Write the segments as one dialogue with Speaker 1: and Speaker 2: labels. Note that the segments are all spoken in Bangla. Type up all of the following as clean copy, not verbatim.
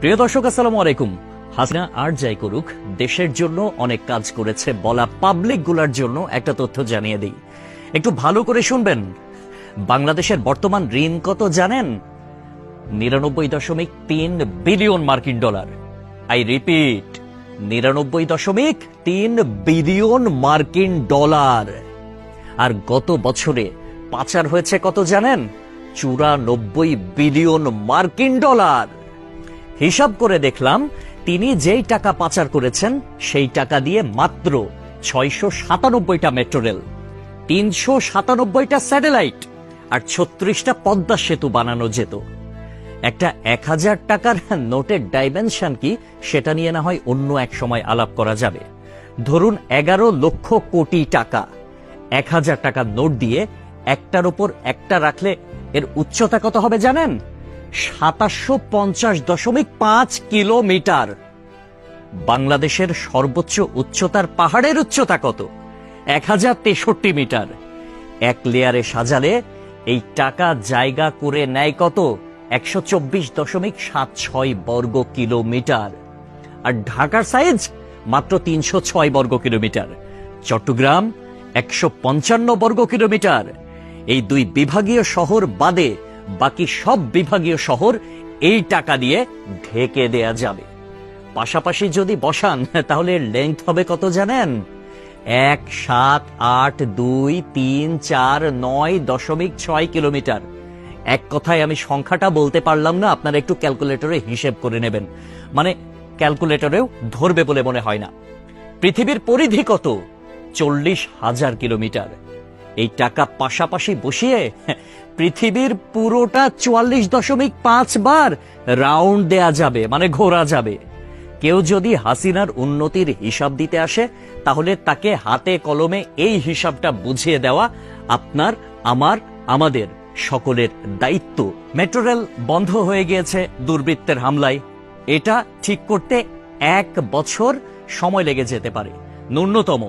Speaker 1: প্রিয় দর্শক, আসসালামু আলাইকুম। হাসিনা আর যাই করুক, দেশের জন্য অনেক কাজ করেছে বলা পাবলিক গুলার জন্য একটা তথ্য জানিয়ে দিই, একটু ভালো করে শুনবেন। বাংলাদেশের বর্তমান ঋণ কত জানেন? 99.3 বিলিয়ন মার্কিন ডলার। আই রিপিট, 99.3 বিলিয়ন মার্কিন ডলার। আর গত বছরে পাচার হয়েছে কত জানেন? 94 বিলিয়ন মার্কিন ডলার। হিসাব করে দেখলাম, তিনি যেই টাকা পাচার করেছেন সেই টাকা দিয়ে মাত্র 697টা মেট্রো রেল, 397টা স্যাটেলাইট আর 36টা পদ্মা সেতু বানানো যেত। একটা 1000 টাকার নোটের ডাইমেনশন কি, সেটা নিয়ে না হয় অন্য এক সময় আলাপ করা যাবে। ধরুন 11 লক্ষ কোটি টাকা 1000 টাকার নোট দিয়ে একটার উপর একটা রাখলে এর উচ্চতা কত হবে জানেন? 750.5 কিলোমিটার। বাংলাদেশের সর্বোচ্চ উচ্চতার পাহাড়ের উচ্চতা কত? 1063 মিটার। এক লেয়ারে সাজালে এই টাকা জায়গা করে নেয় কত? 124.76 বর্গ কিলোমিটার। আর ঢাকার সাইজ মাত্র 306 বর্গ কিলোমিটার, চট্টগ্রাম 155 বর্গ কিলোমিটার। এই দুই বিভাগীয় শহর বাদে বাকি সব বিভাগীয় শহর এই টাকা দিয়ে ঢেকে দেয়া যাবে। পাশাপাশি যদি বসান তাহলে লেংথ হবে কত জানেন? 1,7,8,2,3,4,9.6 কিলোমিটার। এক কথায় আমি সংখ্যাটা বলতে পারলাম না, আপনারা একটু ক্যালকুলেটরে হিসেব করে নেবেন, মানে ক্যালকুলেটরেও ধরবে বলে মনে হয় না। পৃথিবীর পরিধি কত? 40,000 কিলোমিটার। এই টাকা পাশাপাশি বসিয়ে পৃথিবীর পুরোটা 44.5 বার রাউন্ড দেয়া যাবে, মানে ঘোরা যাবে। কেউ যদি হাসিনার উন্নতির হিসাব দিতে আসে, তাহলে তাকে হাতে কলমে এই হিসাবটা বুঝিয়ে দেওয়া আপনার, আমার, আমাদের সকলের দায়িত্ব। মেট্রো রেল বন্ধ হয়ে গিয়েছে দুর্বৃত্তের হামলায়। এটা ঠিক করতে 1 বছর সময় লেগে যেতে পারে, ন্যূনতম,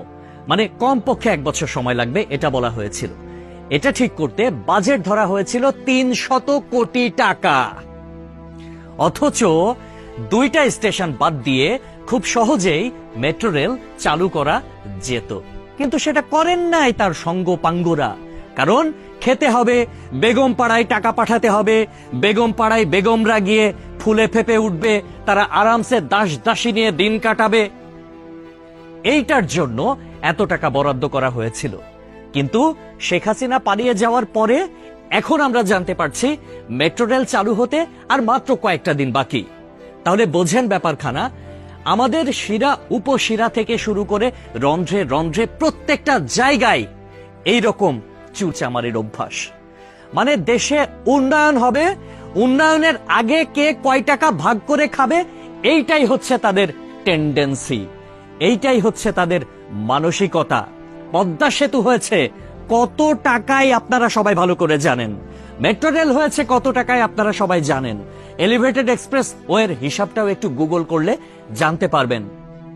Speaker 1: মানে কমপক্ষে 1 বছর সময় লাগবে এটা বলা হয়েছিল। এটা ঠিক করতে বাজেট ধরা হয়েছিল 300 কোটি টাকা। অথচ 2টা স্টেশন বাদ দিয়ে খুব সহজেই মেট্রো রেল চালু করা যেত, কিন্তু সেটা করেন নাই তার সঙ্গপাঙ্গরা। কারণ খেতে হবে, বেগম পাড়ায় টাকা পাঠাতে হবে, বেগম পাড়ায় বেগমরা গিয়ে ফুলে ফেপে উঠবে, তারা আরামসে দাস দাসী নিয়ে দিন কাটাবে। এইটার জন্য এত টাকা বরাদ্দ করা হয়েছিল। কিন্তু শেখ হাসিনা পালিয়ে যাওয়ার পরে এখন আমরা জানতে পারছি মেট্রো রেল চালু হতে আর মাত্র কয়েকটা দিন বাকি। তাহলে বোঝেন ব্যাপারখানা। আমাদের শিরা উপশিরা থেকে শুরু করে রন্ধ্রে রন্ধ্রে প্রত্যেকটা জায়গায় এইরকম চুরচামারির অভ্যাস। মানে দেশে উন্নয়ন হবে, উন্নয়নের আগে কে কয় টাকা ভাগ করে খাবে, এইটাই হচ্ছে তাদের টেন্ডেন্সি, এইটাই হচ্ছে তাদের মানসিকতা। পদ্মা সেতু হয়েছে কত টাকায় আপনারা সবাই ভালো করে জানেন। মেট্রো রেল হয়েছে কত টাকায় আপনারা সবাই জানেন। এলিভেটেড এক্সপ্রেস ওয়ের হিসাবটাও একটু গুগল করলে জানতে পারবেন।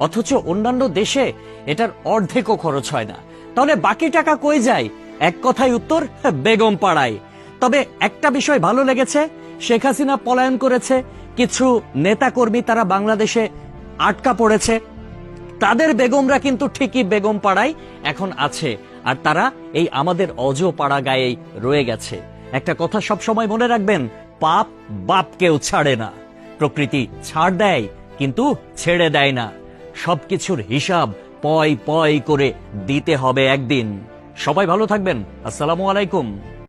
Speaker 1: অথচ অন্যান্য দেশে এটার অর্ধেকও খরচ হয় না। তাহলে বাকি টাকা কই যায়? এক কথায় উত্তর, বেগম পাড়ায়। তবে একটা বিষয় ভালো লেগেছে, শেখ হাসিনা পলায়ন করেছে, কিছু নেতাকর্মী তারা বাংলাদেশে আটকা পড়েছে, তাদের বেগমরা কিন্তু ঠিকই বেগম পাড়ায় এখন আছে, আর তারা এই আমাদের অজ পাড়া গায়েই রয়ে গেছে। একটা কথা সব সময় মনে রাখবেন, পাপ বাপকেও ছাড়ে না। প্রকৃতি ছাড় দেয় কিন্তু ছেড়ে দেয় না। সবকিছুর হিসাব পয় পয় করে দিতে হবে একদিন। সবাই ভালো থাকবেন। আসসালামু আলাইকুম।